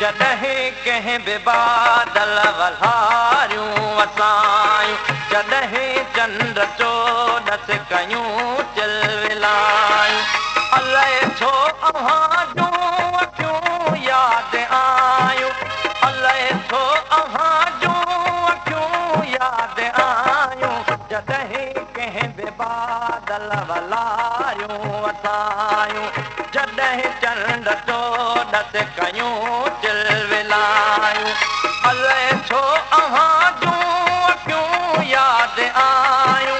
जॾहिं कंहिं बि बादल वल्हारियूं वसायूं, जॾहिं चंड चोॾस कयूं चिलविलायूं, अलाए छो अव्हां जूं अखियूं यादि आयूं, अलाए छो अव्हां जूं अखियूं यादि आयूं, जॾहिं कंहिं बि बादल वल्हारियूं वसायूं, जॾहिं चंड चोॾस कयूं चिलविलायूं, अलाए छो अव्हां जूं अखियूं यादि आयूं,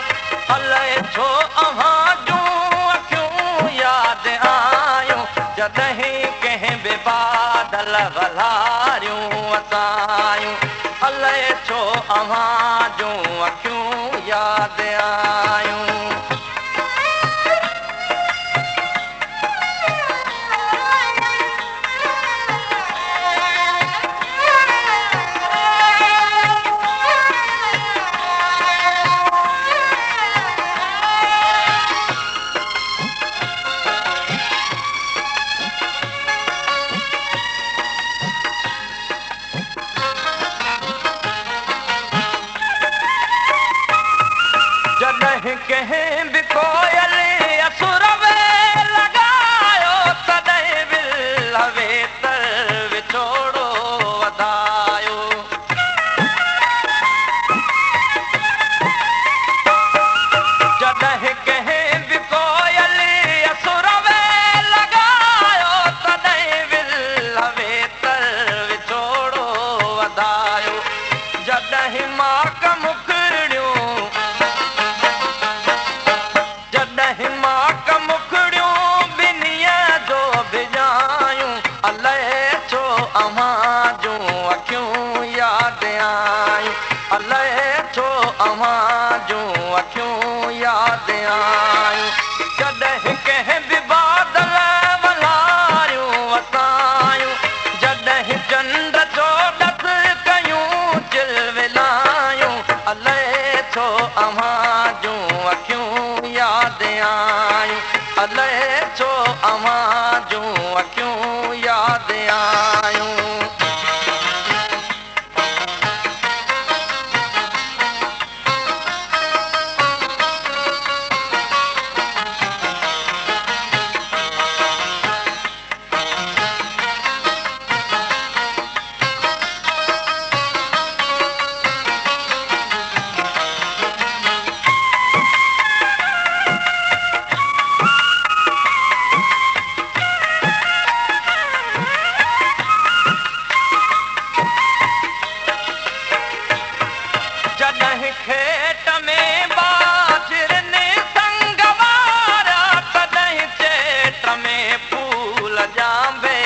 अलाए छो अव्हां जूं अखियूं यादि आयूं, जॾहिं कंहिं बि बादल वल्हारियूं वसायूं, अलाए छो अव्हां जूं अखियूं यादि आयूं। जॾहिं कंहिं बि कोयल असुर में लॻायो, तॾहिं विल वेतर विछोड़ो वधायो, जॾहिं कंहिं बि कोयल असुर में लॻायो, तॾहिं विल वेतर विछोड़ो वधायो, जॾहिं माक मुखड़ियूं, जॾहिं माक मुखड़ियूं ॿिन्हीअ जो बिजायूं, अलाए छो अव्हां जूं अखियूं यादि आयूं, अलाए छो अव्हां जूं अखियूं यादि आयूं, जॾहिं कंहिं बि बादल वल्हारियूं वसायूं, जॾहिं चंड चोॾस कयूं चिलविलायूं, अलाए छो अव्हां जूं अखियूं यादि आयूं, अलाए छो अव्हां जूं अखियूं यादि आयूं। जॾहिं खेत में बाजरनि संग वारा, तॾहिं चेट में फूल जांबे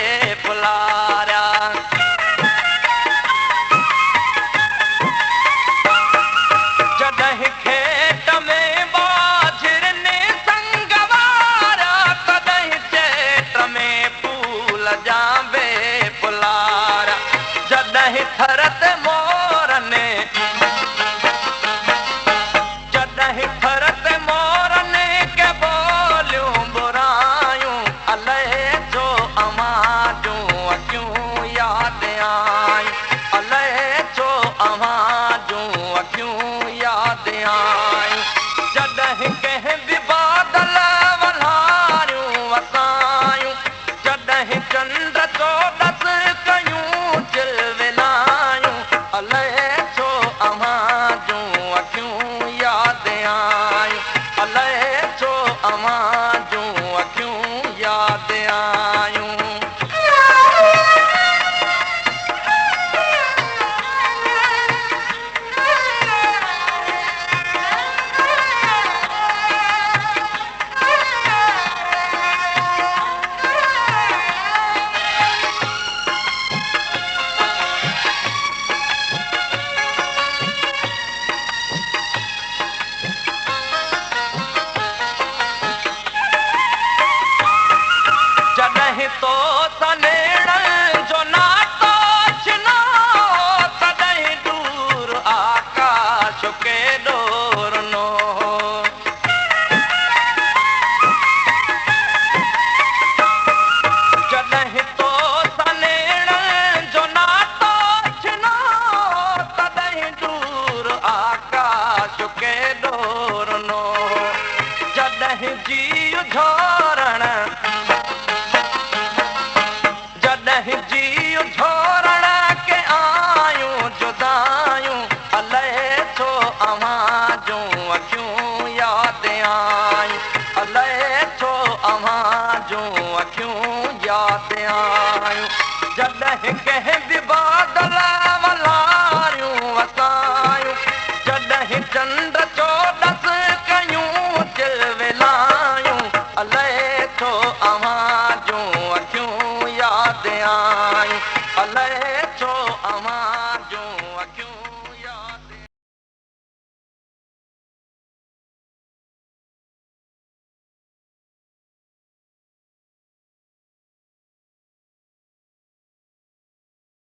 फुलारिया, जॾहिं खेत में बाजरनि संग वारा, तॾहिं चेट में फूल जांबे फुलारिया, जॾहिं थर